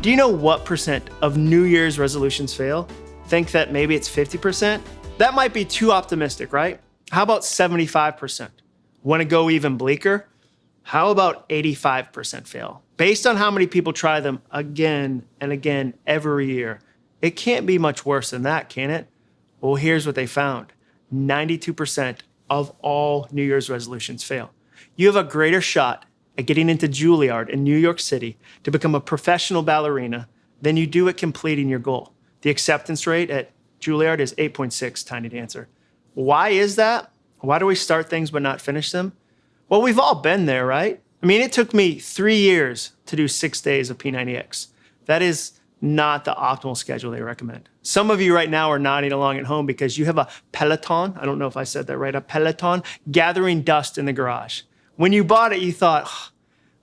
Do you know what percent of New Year's resolutions fail? Think that maybe it's 50%? That might be too optimistic, right? How about 75%? Want to go even bleaker? How about 85% fail? Based on how many people try them again and again every year, it can't be much worse than that, can it? Well, here's what they found. 92% of all New Year's resolutions fail. You have a greater shot at getting into Juilliard in New York City to become a professional ballerina than you do at completing your goal. The acceptance rate at Juilliard is 8.6, Tiny Dancer. Why is that? Why do we start things but not finish them? Well, we've all been there, right? I mean, it took me 3 years to do 6 days of P90X. That is not the optimal schedule they recommend. Some of you right now are nodding along at home because you have a Peloton, I don't know if I said that right, a Peloton gathering dust in the garage. When you bought it, you thought,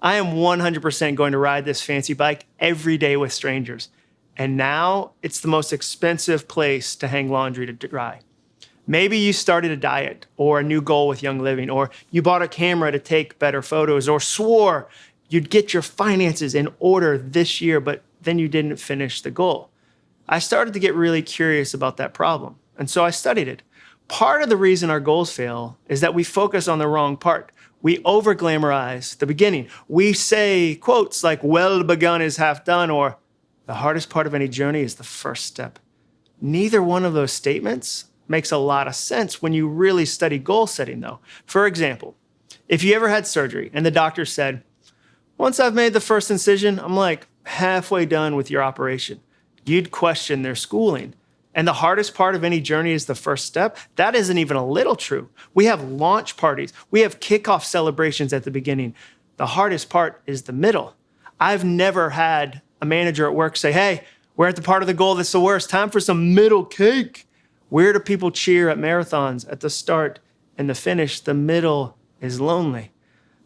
I am 100% going to ride this fancy bike every day with strangers. And now it's the most expensive place to hang laundry to dry. Maybe you started a diet or a new goal with Young Living, or you bought a camera to take better photos, or swore you'd get your finances in order this year, but then you didn't finish the goal. I started to get really curious about that problem, and so I studied it. Part of the reason our goals fail is that we focus on the wrong part. We over-glamorize the beginning. We say quotes like, well begun is half done, or the hardest part of any journey is the first step. Neither one of those statements makes a lot of sense when you really study goal setting, though. For example, if you ever had surgery and the doctor said, once I've made the first incision, I'm like halfway done with your operation, you'd question their schooling. And the hardest part of any journey is the first step. That isn't even a little true. We have launch parties. We have kickoff celebrations at the beginning. The hardest part is the middle. I've never had a manager at work say, hey, we're at the part of the goal that's the worst. Time for some middle cake. Where do people cheer at marathons? At the start and the finish, the middle is lonely.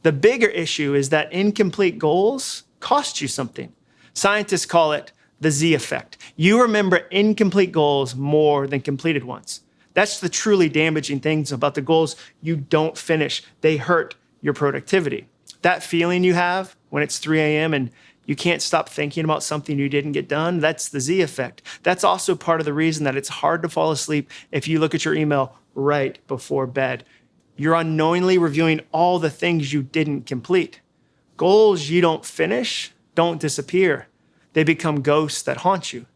The bigger issue is that incomplete goals cost you something. Scientists call it the Z effect. You remember incomplete goals more than completed ones. That's the truly damaging things about the goals you don't finish. They hurt your productivity. That feeling you have when it's 3 a.m. and you can't stop thinking about something you didn't get done, that's the Z effect. That's also part of the reason that it's hard to fall asleep if you look at your email right before bed. You're unknowingly reviewing all the things you didn't complete. Goals you don't finish don't disappear. They become ghosts that haunt you.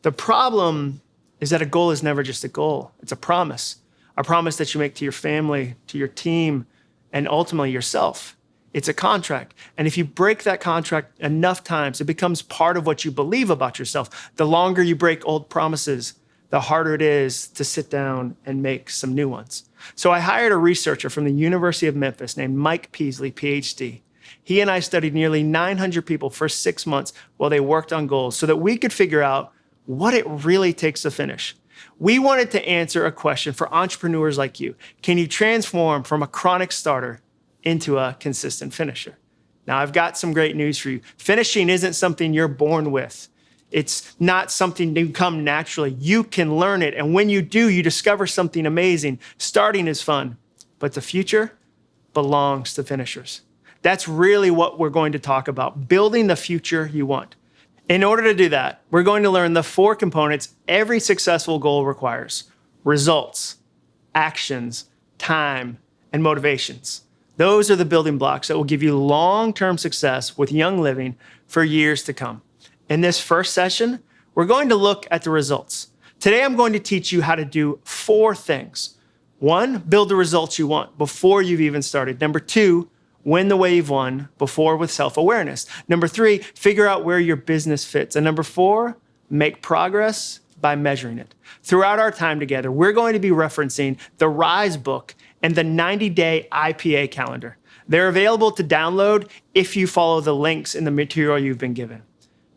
The problem is that a goal is never just a goal. It's a promise that you make to your family, to your team, and ultimately yourself. It's a contract. And if you break that contract enough times, it becomes part of what you believe about yourself. The longer you break old promises, the harder it is to sit down and make some new ones. So I hired a researcher from the University of Memphis named Mike Peasley, PhD. He and I studied nearly 900 people for 6 months while they worked on goals so that we could figure out what it really takes to finish. We wanted to answer a question for entrepreneurs like you. Can you transform from a chronic starter into a consistent finisher? Now, I've got some great news for you. Finishing isn't something you're born with. It's not something that come naturally. You can learn it. And when you do, you discover something amazing. Starting is fun, but the future belongs to finishers. That's really what we're going to talk about, building the future you want. In order to do that, we're going to learn the 4 components every successful goal requires: results, actions, time, and motivations. Those are the building blocks that will give you long-term success with Young Living for years to come. In this first session, we're going to look at the results. Today, I'm going to teach you how to do 4 things. 1, build the results you want before you've even started. Number 2, win the way you've won before with self-awareness. Number 3, figure out where your business fits. And number 4, make progress by measuring it. Throughout our time together, we're going to be referencing the Rise book and the 90-day IPA calendar. They're available to download if you follow the links in the material you've been given.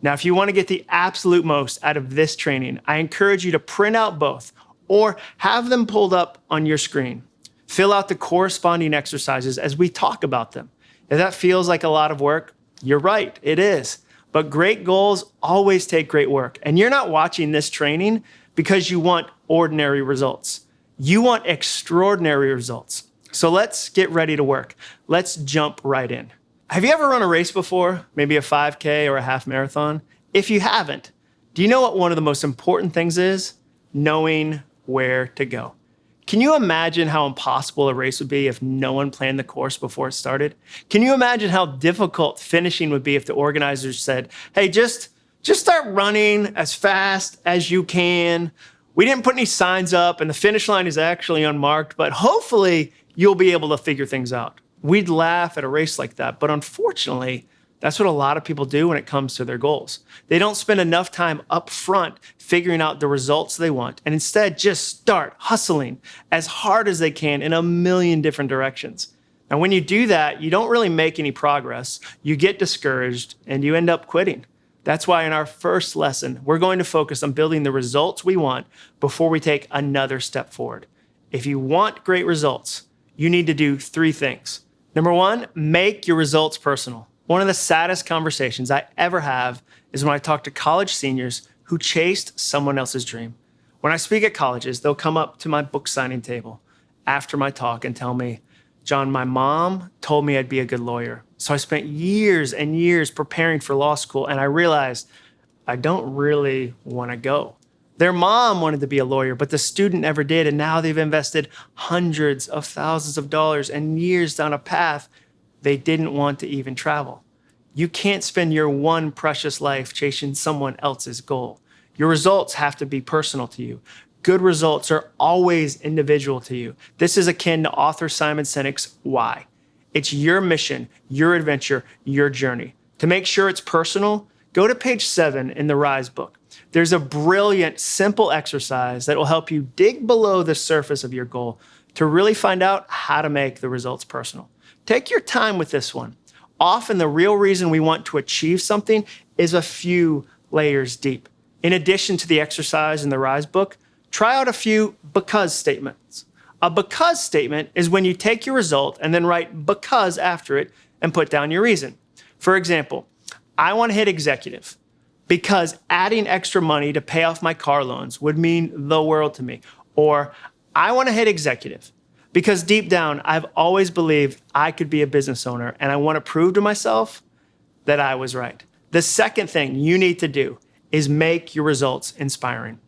Now, if you want to get the absolute most out of this training, I encourage you to print out both or have them pulled up on your screen. Fill out the corresponding exercises as we talk about them. If that feels like a lot of work, you're right, it is. But great goals always take great work. And you're not watching this training because you want ordinary results. You want extraordinary results. So let's get ready to work. Let's jump right in. Have you ever run a race before? Maybe a 5K or a half marathon? If you haven't, do you know what one of the most important things is? Knowing where to go. Can you imagine how impossible a race would be if no one planned the course before it started? Can you imagine how difficult finishing would be if the organizers said, hey, just start running as fast as you can. We didn't put any signs up and the finish line is actually unmarked, but hopefully you'll be able to figure things out. We'd laugh at a race like that, but unfortunately, that's what a lot of people do when it comes to their goals. They don't spend enough time up front figuring out the results they want, and instead just start hustling as hard as they can in a million different directions. Now, when you do that, you don't really make any progress, you get discouraged, and you end up quitting. That's why in our first lesson, we're going to focus on building the results we want before we take another step forward. If you want great results, you need to do 3 things. Number 1, make your results personal. One of the saddest conversations I ever have is when I talk to college seniors who chased someone else's dream. When I speak at colleges, they'll come up to my book signing table after my talk and tell me, Jon, my mom told me I'd be a good lawyer. So I spent years and years preparing for law school, and I realized I don't really want to go. Their mom wanted to be a lawyer, but the student never did, and now they've invested hundreds of thousands of dollars and years down a path they didn't want to even travel. You can't spend your one precious life chasing someone else's goal. Your results have to be personal to you. Good results are always individual to you. This is akin to author Simon Sinek's Why. It's your mission, your adventure, your journey. To make sure it's personal, go to page 7 in the Rise book. There's a brilliant, simple exercise that will help you dig below the surface of your goal to really find out how to make the results personal. Take your time with this one. Often the real reason we want to achieve something is a few layers deep. In addition to the exercise in the Rise book, try out a few because statements. A because statement is when you take your result and then write because after it and put down your reason. For example, I want to hit executive because adding extra money to pay off my car loans would mean the world to me. Or I want to hit executive because deep down, I've always believed I could be a business owner and I want to prove to myself that I was right. The second thing you need to do is make your results inspiring.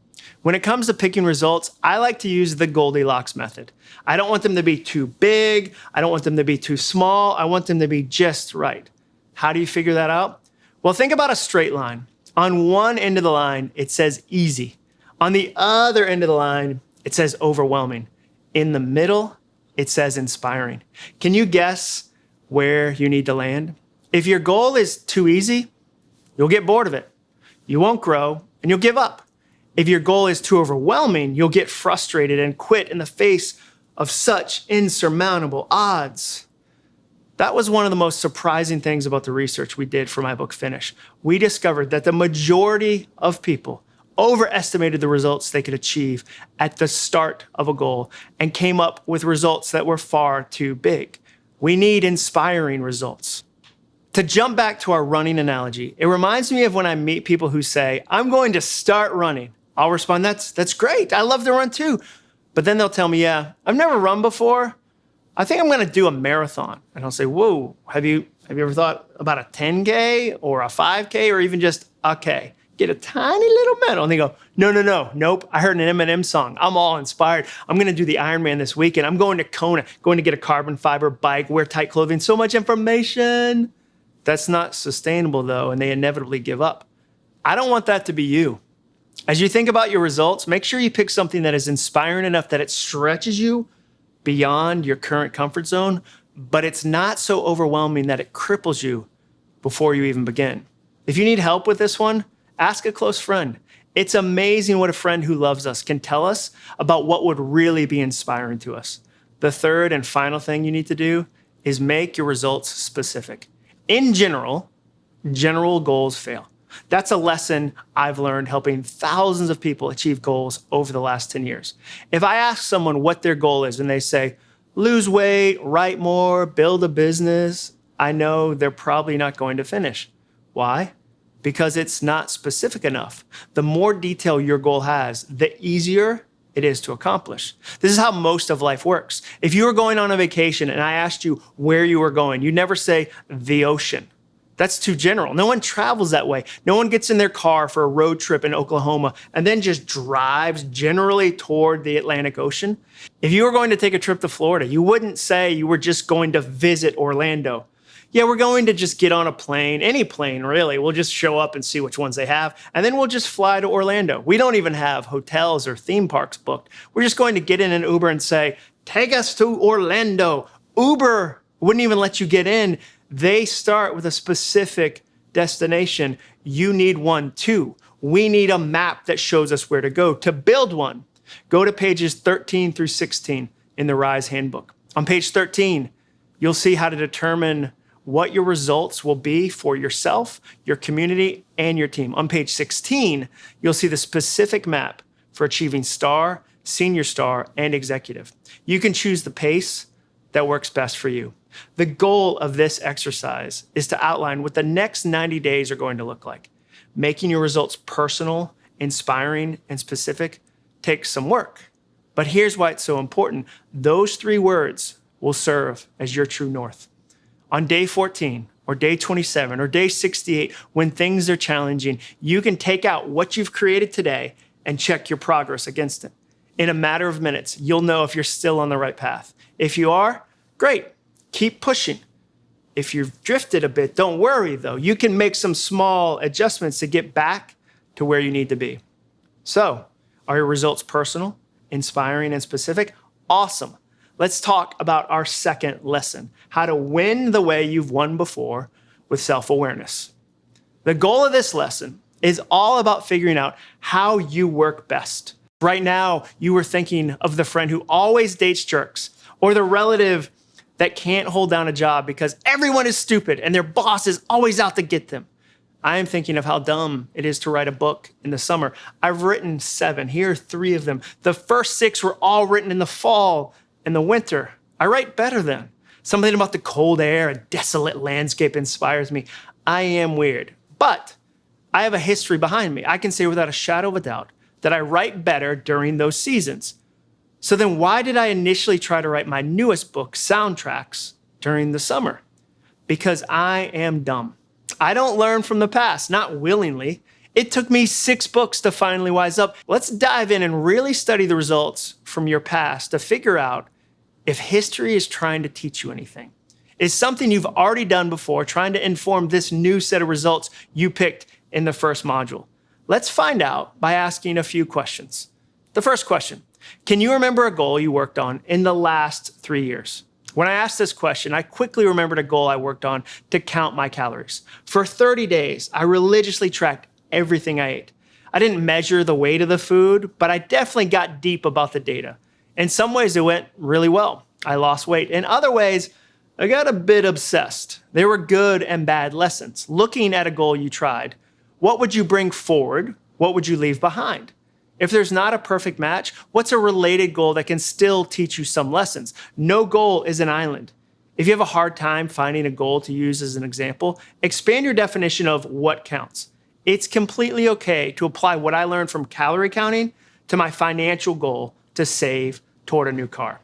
When it comes to picking results, I like to use the Goldilocks method. I don't want them to be too big. I don't want them to be too small. I want them to be just right. How do you figure that out? Well, think about a straight line. On one end of the line, it says easy. On the other end of the line, it says overwhelming. In the middle, it says inspiring. Can you guess where you need to land? If your goal is too easy, you'll get bored of it. You won't grow and you'll give up. If your goal is too overwhelming, you'll get frustrated and quit in the face of such insurmountable odds. That was one of the most surprising things about the research we did for my book Finish. We discovered that the majority of people overestimated the results they could achieve at the start of a goal and came up with results that were far too big. We need inspiring results. To jump back to our running analogy, it reminds me of when I meet people who say, I'm going to start running. I'll respond, that's great. I love to run too. But then they'll tell me, yeah, I've never run before. I think I'm going to do a marathon. And I'll say, whoa, have you ever thought about a 10K or a 5K or even just a K? Get a tiny little medal. And they go, nope. I heard an Eminem song. I'm all inspired. I'm going to do the Ironman this weekend. I'm going to Kona, going to get a carbon fiber bike, wear tight clothing. So much information. That's not sustainable though, and they inevitably give up. I don't want that to be you. As you think about your results, make sure you pick something that is inspiring enough that it stretches you beyond your current comfort zone, but it's not so overwhelming that it cripples you before you even begin. If you need help with this one, ask a close friend. It's amazing what a friend who loves us can tell us about what would really be inspiring to us. The third and final thing you need to do is make your results specific. In general goals fail. That's a lesson I've learned helping thousands of people achieve goals over the last 10 years. If I ask someone what their goal is and they say, lose weight, write more, build a business, I know they're probably not going to finish. Why? Because it's not specific enough. The more detail your goal has, the easier it is to accomplish. This is how most of life works. If you were going on a vacation and I asked you where you were going, you'd never say the ocean. That's too general. No one travels that way. No one gets in their car for a road trip in Oklahoma and then just drives generally toward the Atlantic Ocean. If you were going to take a trip to Florida, you wouldn't say you were just going to visit Orlando. Yeah, we're going to just get on a plane, any plane really. We'll just show up and see which ones they have, and then we'll just fly to Orlando. We don't even have hotels or theme parks booked. We're just going to get in an Uber and say, take us to Orlando. Uber wouldn't even let you get in. They start with a specific destination. You need one too. We need a map that shows us where to go. To build one, go to pages 13 through 16 in the RISE handbook. On page 13, you'll see how to determine what your results will be for yourself, your community, and your team. On page 16, you'll see the specific map for achieving star, senior star, and executive. You can choose the pace that works best for you. The goal of this exercise is to outline what the next 90 days are going to look like. Making your results personal, inspiring, and specific takes some work. But here's why it's so important. Those 3 words will serve as your true north. On day 14, or day 27, or day 68, when things are challenging, you can take out what you've created today and check your progress against it. In a matter of minutes, you'll know if you're still on the right path. If you are, great. Keep pushing. If you've drifted a bit, don't worry though. You can make some small adjustments to get back to where you need to be. So, are your results personal, inspiring, and specific? Awesome. Let's talk about our second lesson, how to win the way you've won before with self-awareness. The goal of this lesson is all about figuring out how you work best. Right now, you were thinking of the friend who always dates jerks, or the relative that can't hold down a job because everyone is stupid and their boss is always out to get them. I am thinking of how dumb it is to write a book in the summer. I've written 7. Here are 3 of them. The first 6 were all written in the fall and the winter. I write better then. Something about the cold air, a desolate landscape inspires me. I am weird, but I have a history behind me. I can say without a shadow of a doubt that I write better during those seasons. So then why did I initially try to write my newest book, Soundtracks, during the summer? Because I am dumb. I don't learn from the past, not willingly. It took me 6 books to finally wise up. Let's dive in and really study the results from your past to figure out if history is trying to teach you anything. Is something you've already done before trying to inform this new set of results you picked in the first module? Let's find out by asking a few questions. The first question, can you remember a goal you worked on in the last 3 years? When I asked this question, I quickly remembered a goal I worked on to count my calories. For 30 days, I religiously tracked everything I ate. I didn't measure the weight of the food, but I definitely got deep about the data. In some ways, it went really well. I lost weight. In other ways, I got a bit obsessed. There were good and bad lessons. Looking at a goal you tried, what would you bring forward? What would you leave behind? If there's not a perfect match, what's a related goal that can still teach you some lessons? No goal is an island. If you have a hard time finding a goal to use as an example, expand your definition of what counts. It's completely okay to apply what I learned from calorie counting to my financial goal to save toward a new car.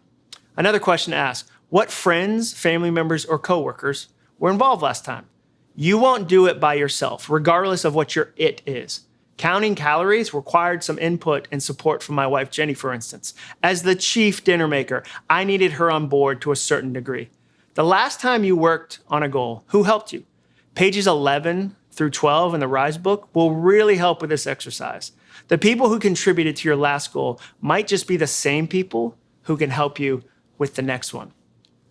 Another question to ask, what friends, family members, or coworkers were involved last time? You won't do it by yourself, regardless of what your it is. Counting calories required some input and support from my wife, Jenny, for instance. As the chief dinner maker, I needed her on board to a certain degree. The last time you worked on a goal, who helped you? Pages 11 through 12 in the RISE book will really help with this exercise. The people who contributed to your last goal might just be the same people who can help you with the next one.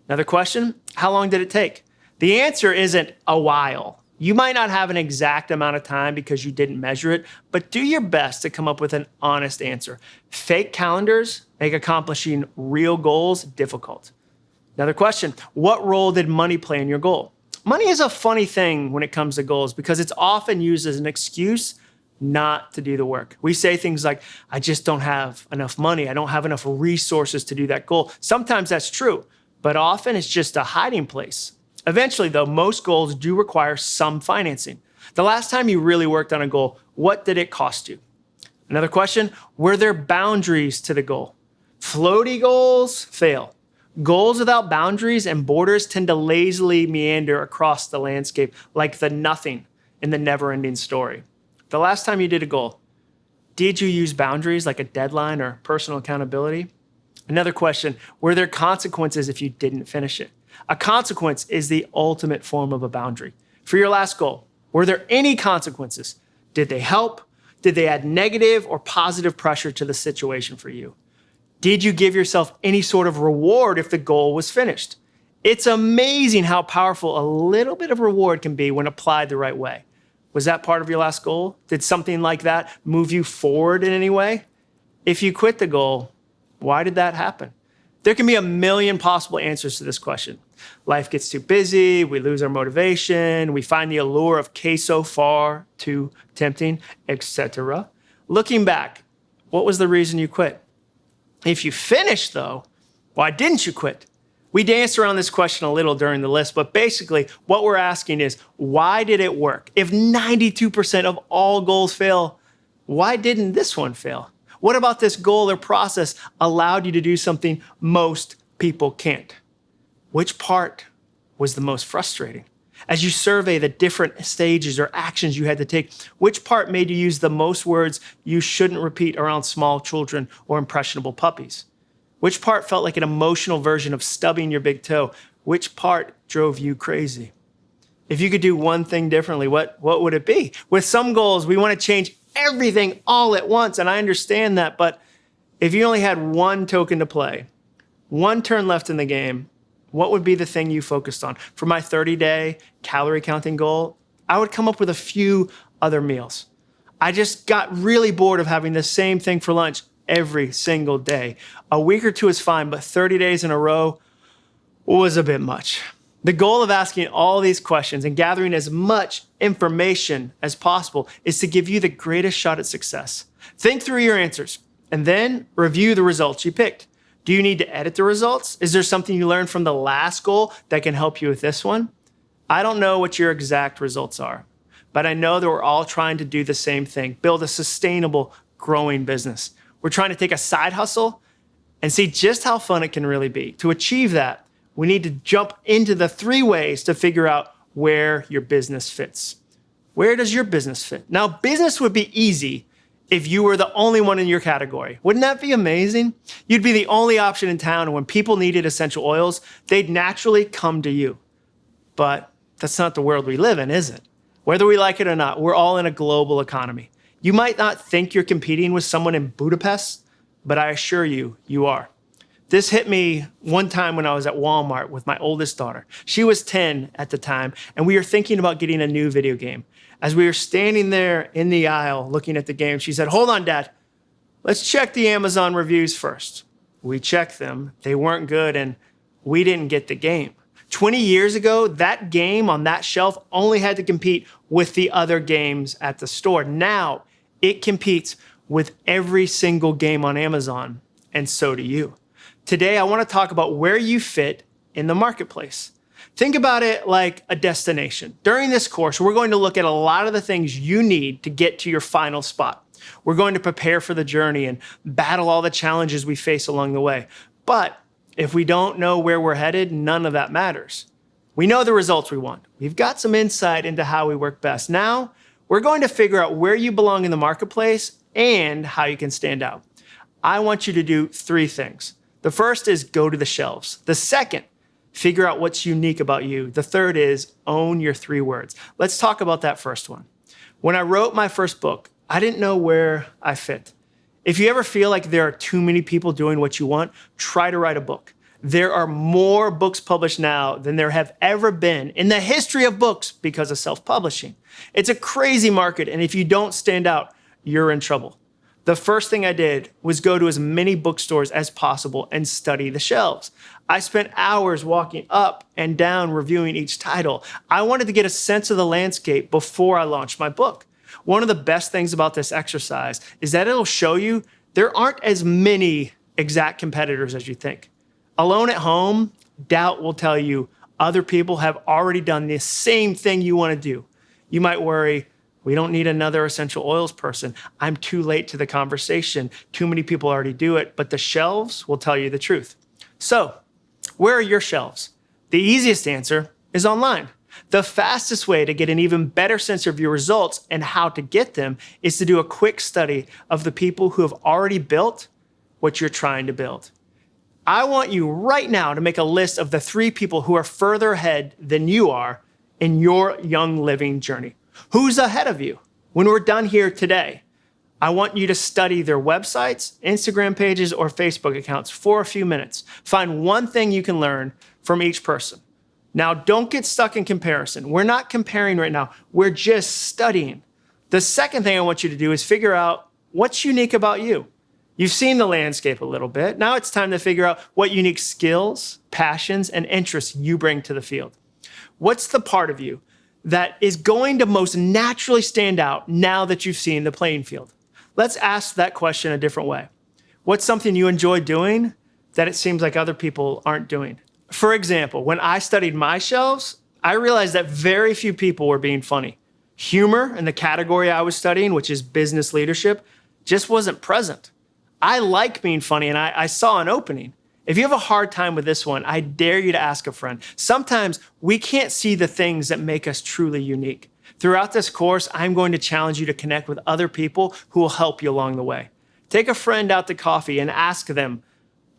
Another question, how long did it take? The answer isn't a while. You might not have an exact amount of time because you didn't measure it, but do your best to come up with an honest answer. Fake calendars make accomplishing real goals difficult. Another question, what role did money play in your goal? Money is a funny thing when it comes to goals because it's often used as an excuse not to do the work. We say things like, I just don't have enough money. I don't have enough resources to do that goal. Sometimes that's true, but often it's just a hiding place. Eventually, though, most goals do require some financing. The last time you really worked on a goal, what did it cost you? Another question, were there boundaries to the goal? Floaty goals fail. Goals without boundaries and borders tend to lazily meander across the landscape like the nothing in the never-ending story. The last time you did a goal, did you use boundaries like a deadline or personal accountability? Another question, were there consequences if you didn't finish it? A consequence is the ultimate form of a boundary. For your last goal, were there any consequences? Did they help? Did they add negative or positive pressure to the situation for you? Did you give yourself any sort of reward if the goal was finished? It's amazing how powerful a little bit of reward can be when applied the right way. Was that part of your last goal? Did something like that move you forward in any way? If you quit the goal, why did that happen? There can be a million possible answers to this question. Life gets too busy, we lose our motivation, we find the allure of queso far too tempting, etc. Looking back, what was the reason you quit? If you finished though, why didn't you quit? We danced around this question a little during the list, but basically what we're asking is, why did it work? If 92% of all goals fail, why didn't this one fail? What about this goal or process allowed you to do something most people can't? Which part was the most frustrating? As you survey the different stages or actions you had to take, which part made you use the most words you shouldn't repeat around small children or impressionable puppies? Which part felt like an emotional version of stubbing your big toe? Which part drove you crazy? If you could do one thing differently, what would it be? With some goals, we want to change everything all at once, and I understand that, but if you only had one token to play, one turn left in the game, what would be the thing you focused on? For my 30-day calorie counting goal, I would come up with a few other meals. I just got really bored of having the same thing for lunch every single day. A week or two is fine, but 30 days in a row was a bit much. The goal of asking all these questions and gathering as much information as possible is to give you the greatest shot at success. Think through your answers and then review the results you picked. Do you need to edit the results? Is there something you learned from the last goal that can help you with this one? I don't know what your exact results are, but I know that we're all trying to do the same thing, build a sustainable, growing business. We're trying to take a side hustle and see just how fun it can really be. To achieve that, we need to jump into the 3 ways to figure out where your business fits. Where does your business fit? Now, business would be easy if you were the only one in your category. Wouldn't that be amazing? You'd be the only option in town, and when people needed essential oils, they'd naturally come to you. But that's not the world we live in, is it? Whether we like it or not, we're all in a global economy. You might not think you're competing with someone in Budapest, but I assure you, you are. This hit me one time when I was at Walmart with my oldest daughter. She was 10 at the time, and we were thinking about getting a new video game. As we were standing there in the aisle looking at the game, she said, "Hold on, Dad. Let's check the Amazon reviews first." We checked them. They weren't good, and we didn't get the game. 20 years ago, that game on that shelf only had to compete with the other games at the store. Now, it competes with every single game on Amazon, and so do you. Today, I want to talk about where you fit in the marketplace. Think about it like a destination. During this course, we're going to look at a lot of the things you need to get to your final spot. We're going to prepare for the journey and battle all the challenges we face along the way. But if we don't know where we're headed, none of that matters. We know the results we want. We've got some insight into how we work best. Now, we're going to figure out where you belong in the marketplace and how you can stand out. I want you to do 3 things. The first is go to the shelves. The second, figure out what's unique about you. The third is own your 3 words. Let's talk about that first one. When I wrote my first book, I didn't know where I fit. If you ever feel like there are too many people doing what you want, try to write a book. There are more books published now than there have ever been in the history of books because of self-publishing. It's a crazy market, and if you don't stand out, you're in trouble. The first thing I did was go to as many bookstores as possible and study the shelves. I spent hours walking up and down reviewing each title. I wanted to get a sense of the landscape before I launched my book. One of the best things about this exercise is that it'll show you there aren't as many exact competitors as you think. Alone at home, doubt will tell you other people have already done the same thing you want to do. You might worry, we don't need another essential oils person. I'm too late to the conversation. Too many people already do it, but the shelves will tell you the truth. So Where are your shelves? The easiest answer is online. The fastest way to get an even better sense of your results and how to get them is to do a quick study of the people who have already built what you're trying to build. I want you right now to make a list of the 3 people who are further ahead than you are in your young living journey. Who's ahead of you? When we're done here today, I want you to study their websites, Instagram pages, or Facebook accounts for a few minutes. Find one thing you can learn from each person. Now, don't get stuck in comparison. We're not comparing right now. We're just studying. The second thing I want you to do is figure out what's unique about you. You've seen the landscape a little bit. Now it's time to figure out what unique skills, passions, and interests you bring to the field. What's the part of you that is going to most naturally stand out now that you've seen the playing field? Let's ask that question a different way. What's something you enjoy doing that it seems like other people aren't doing? For example, when I studied my shelves, I realized that very few people were being funny. Humor in the category I was studying, which is business leadership, just wasn't present. I like being funny, and I saw an opening. If you have a hard time with this one, I dare you to ask a friend. Sometimes we can't see the things that make us truly unique. Throughout this course, I'm going to challenge you to connect with other people who will help you along the way. Take a friend out to coffee and ask them,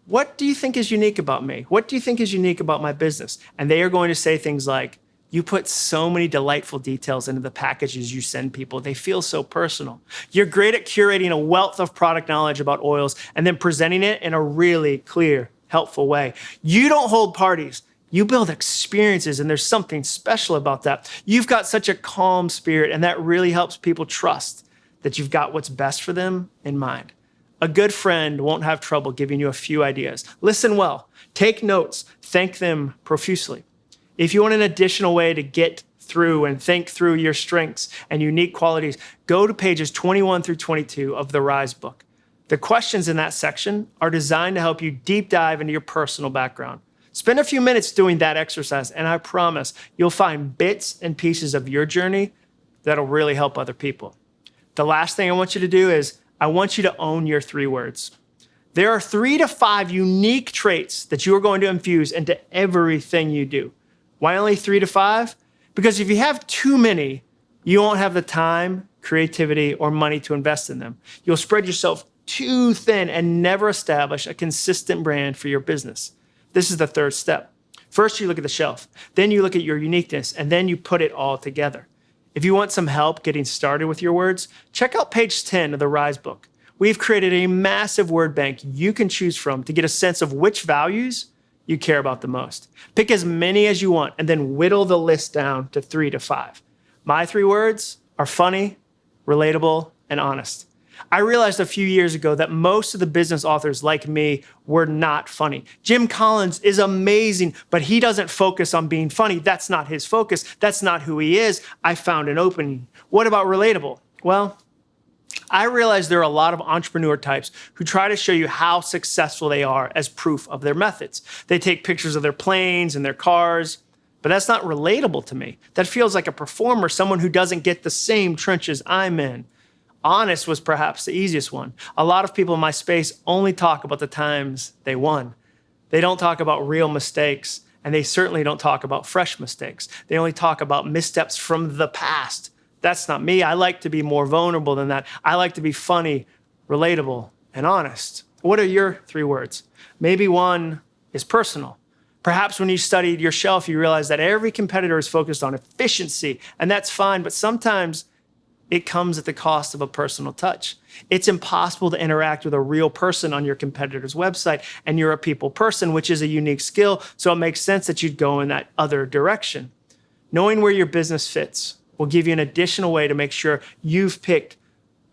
what do you think is unique about me? What do you think is unique about my business? And they are going to say things like, you put so many delightful details into the packages you send people. They feel so personal. You're great at curating a wealth of product knowledge about oils and then presenting it in a really clear, helpful way. You don't hold parties. You build experiences, and there's something special about that. You've got such a calm spirit, and that really helps people trust that you've got what's best for them in mind. A good friend won't have trouble giving you a few ideas. Listen well, take notes, thank them profusely. If you want an additional way to get through and think through your strengths and unique qualities, go to pages 21 through 22 of the Rise book. The questions in that section are designed to help you deep dive into your personal background. Spend a few minutes doing that exercise, and I promise you'll find bits and pieces of your journey that'll really help other people. The last thing I want you to do is I want you to own your 3 words. There are 3 to 5 unique traits that you are going to infuse into everything you do. Why only 3 to 5? Because if you have too many, you won't have the time, creativity, or money to invest in them. You'll spread yourself too thin and never establish a consistent brand for your business. This is the 3rd step. First, you look at the shelf. Then you look at your uniqueness, and then you put it all together. If you want some help getting started with your words, check out page 10 of the Rise book. We've created a massive word bank you can choose from to get a sense of which values you care about the most. Pick as many as you want and then whittle the list down to 3 to 5. My 3 words are funny, relatable, and honest. I realized a few years ago that most of the business authors like me were not funny. Jim Collins is amazing, but he doesn't focus on being funny. That's not his focus. That's not who he is. I found an opening. What about relatable? Well, I realize there are a lot of entrepreneur types who try to show you how successful they are as proof of their methods. They take pictures of their planes and their cars, but that's not relatable to me. That feels like a performer, someone who doesn't get the same trenches I'm in. Honest was perhaps the easiest one. A lot of people in my space only talk about the times they won. They don't talk about real mistakes, and they certainly don't talk about fresh mistakes. They only talk about missteps from the past. That's not me. I like to be more vulnerable than that. I like to be funny, relatable, and honest. What are your 3 words? Maybe one is personal. Perhaps when you studied your shelf, you realized that every competitor is focused on efficiency, and that's fine, but sometimes it comes at the cost of a personal touch. It's impossible to interact with a real person on your competitor's website, and you're a people person, which is a unique skill, so it makes sense that you'd go in that other direction. Knowing where your business fits will give you an additional way to make sure you've picked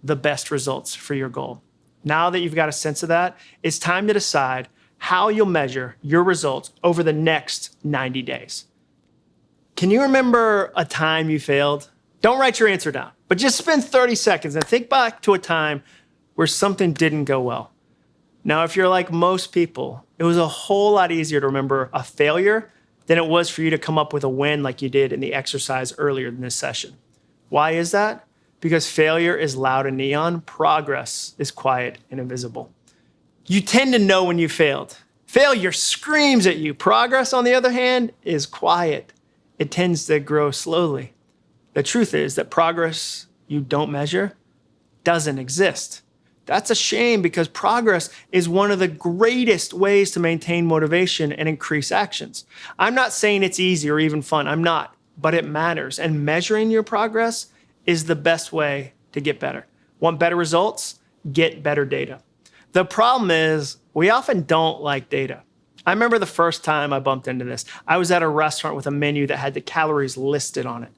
the best results for your goal. Now that you've got a sense of that, it's time to decide how you'll measure your results over the next 90 days. Can you remember a time you failed? Don't write your answer down, but just spend 30 seconds and think back to a time where something didn't go well. Now, if you're like most people, it was a whole lot easier to remember a failure than it was for you to come up with a win like you did in the exercise earlier in this session. Why is that? Because failure is loud and neon, progress is quiet and invisible. You tend to know when you failed. Failure screams at you. Progress, on the other hand, is quiet. It tends to grow slowly. The truth is that progress you don't measure doesn't exist. That's a shame because progress is one of the greatest ways to maintain motivation and increase actions. I'm not saying it's easy or even fun. I'm not, but it matters. And measuring your progress is the best way to get better. Want better results? Get better data. The problem is we often don't like data. I remember the first time I bumped into this. I was at a restaurant with a menu that had the calories listed on it.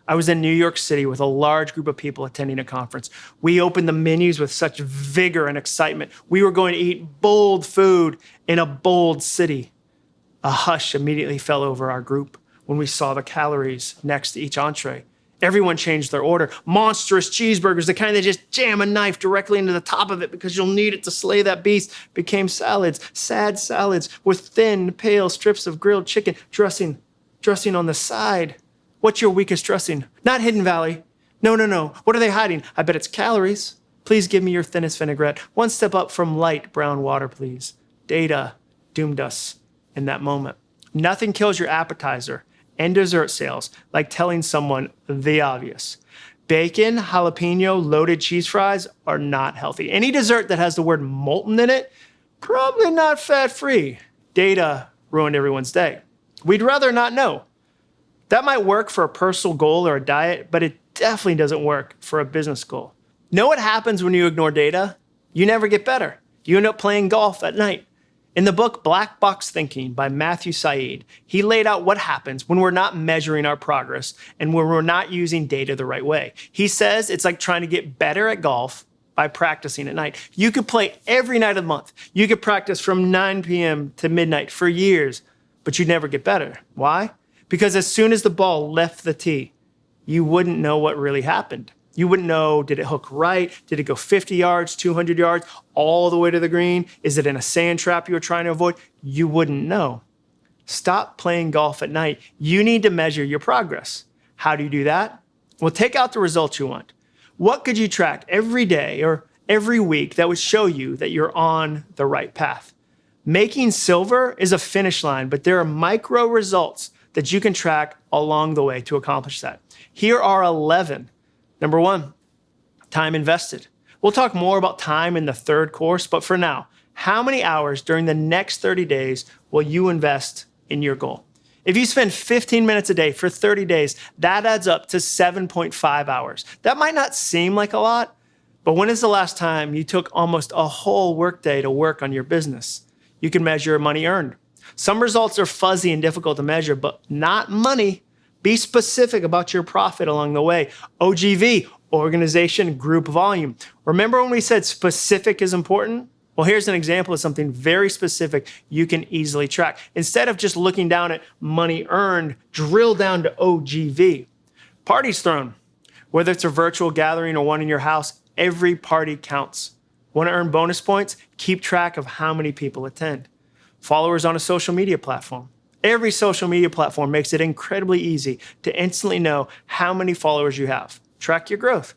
I was in New York City with a large group of people attending a conference. We opened the menus with such vigor and excitement. We were going to eat bold food in a bold city. A hush immediately fell over our group when we saw the calories next to each entree. Everyone changed their order. Monstrous cheeseburgers, the kind that just jam a knife directly into the top of it because you'll need it to slay that beast, became salads, sad salads with thin, pale strips of grilled chicken, dressing on the side. What's your weakest dressing? Not Hidden Valley. No. What are they hiding? I bet it's calories. Please give me your thinnest vinaigrette. One step up from light brown water, please. Data doomed us in that moment. Nothing kills your appetizer and dessert sales like telling someone the obvious. Bacon, jalapeno, loaded cheese fries are not healthy. Any dessert that has the word molten in it, probably not fat-free. Data ruined everyone's day. We'd rather not know. That might work for a personal goal or a diet, but it definitely doesn't work for a business goal. Know what happens when you ignore data? You never get better. You end up playing golf at night. In the book Black Box Thinking by Matthew Syed, he laid out what happens when we're not measuring our progress and when we're not using data the right way. He says it's like trying to get better at golf by practicing at night. You could play every night of the month. You could practice from 9 p.m. to midnight for years, but you'd never get better. Why? Because as soon as the ball left the tee, you wouldn't know what really happened. You wouldn't know, did it hook right? Did it go 50 yards, 200 yards, all the way to the green? Is it in a sand trap you were trying to avoid? You wouldn't know. Stop playing golf at night. You need to measure your progress. How do you do that? Well, take out the results you want. What could you track every day or every week that would show you that you're on the right path? Making silver is a finish line, but there are micro results that you can track along the way to accomplish that. Here are 11. Number 1, time invested. We'll talk more about time in the third course, but for now, how many hours during the next 30 days will you invest in your goal? If you spend 15 minutes a day for 30 days, that adds up to 7.5 hours. That might not seem like a lot, but when is the last time you took almost a whole workday to work on your business? You can measure money earned. Some results are fuzzy and difficult to measure, but not money. Be specific about your profit along the way. OGV, organization group volume. Remember when we said specific is important? Well, here's an example of something very specific you can easily track. Instead of just looking down at money earned, drill down to OGV. Parties thrown. Whether it's a virtual gathering or one in your house, every party counts. Want to earn bonus points? Keep track of how many people attend. Followers on a social media platform. Every social media platform makes it incredibly easy to instantly know how many followers you have. Track your growth.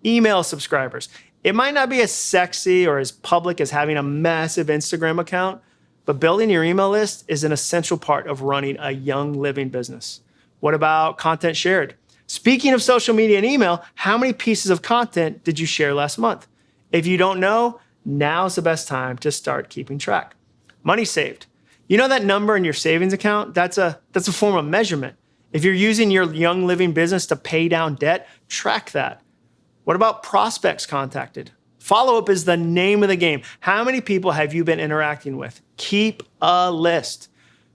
Email subscribers. It might not be as sexy or as public as having a massive Instagram account, but building your email list is an essential part of running a young living business. What about content shared? Speaking of social media and email, how many pieces of content did you share last month? If you don't know, now's the best time to start keeping track. Money saved. You know that number in your savings account? That's a form of measurement. If you're using your young living business to pay down debt, track that. What about prospects contacted? Follow-up is the name of the game. How many people have you been interacting with? Keep a list.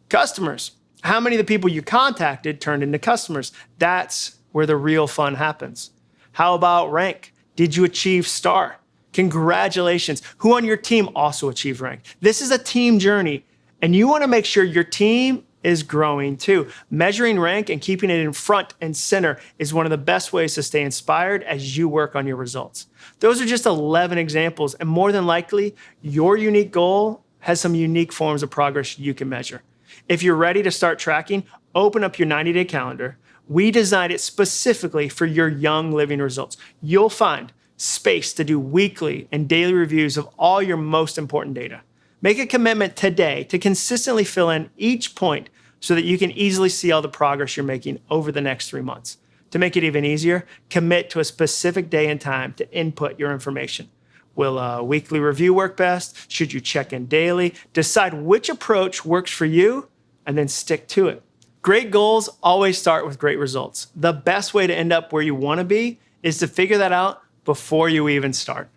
Customers. How many of the people you contacted turned into customers? That's where the real fun happens. How about rank? Did you achieve star? Congratulations. Who on your team also achieved rank? This is a team journey, and you want to make sure your team is growing too. Measuring rank and keeping it in front and center is one of the best ways to stay inspired as you work on your results. Those are just 11 examples, and more than likely, your unique goal has some unique forms of progress you can measure. If you're ready to start tracking, open up your 90-day calendar. We designed it specifically for your young living results. You'll find space to do weekly and daily reviews of all your most important data. Make a commitment today to consistently fill in each point so that you can easily see all the progress you're making over the next 3 months. To make it even easier, commit to a specific day and time to input your information. Will a weekly review work best? Should you check in daily? Decide which approach works for you and then stick to it. Great goals always start with great results. The best way to end up where you want to be is to figure that out before you even start.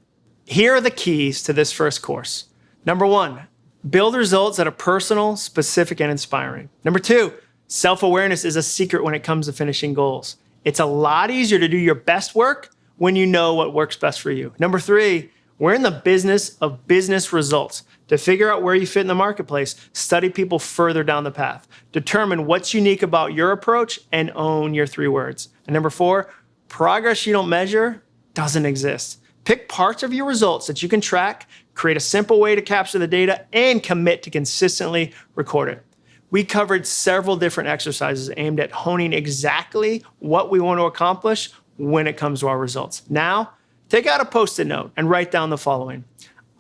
Here are the keys to this first course. Number 1, build results that are personal, specific, and inspiring. Number 2, self-awareness is a secret when it comes to finishing goals. It's a lot easier to do your best work when you know what works best for you. Number 3, we're in the business of business results. To figure out where you fit in the marketplace, study people further down the path. Determine what's unique about your approach and own your 3 words. And number 4, progress you don't measure doesn't exist. Pick parts of your results that you can track, create a simple way to capture the data, and commit to consistently record it. We covered several different exercises aimed at honing exactly what we want to accomplish when it comes to our results. Now, take out a Post-it note and write down the following.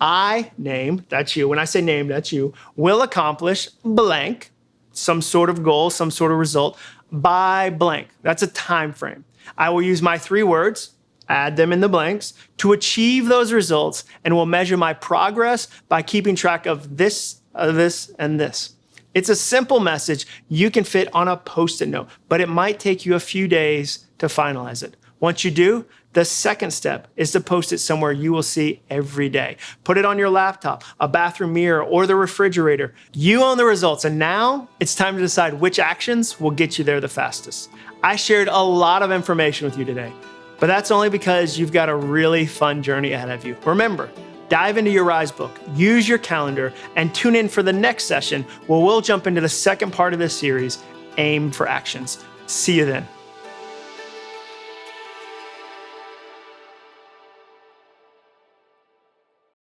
I, name, that's you. When I say name, that's you, will accomplish blank, some sort of goal, some sort of result, by blank. That's a time frame. I will use my 3 words, add them in the blanks, to achieve those results, and will measure my progress by keeping track of this, and this. It's a simple message you can fit on a Post-it note, but it might take you a few days to finalize it. Once you do, the second step is to post it somewhere you will see every day. Put it on your laptop, a bathroom mirror, or the refrigerator. You own the results, and now it's time to decide which actions will get you there the fastest. I shared a lot of information with you today, but that's only because you've got a really fun journey ahead of you. Remember, dive into your Rise book, use your calendar, and tune in for the next session where we'll jump into the second part of this series, Aim for Actions. See you then.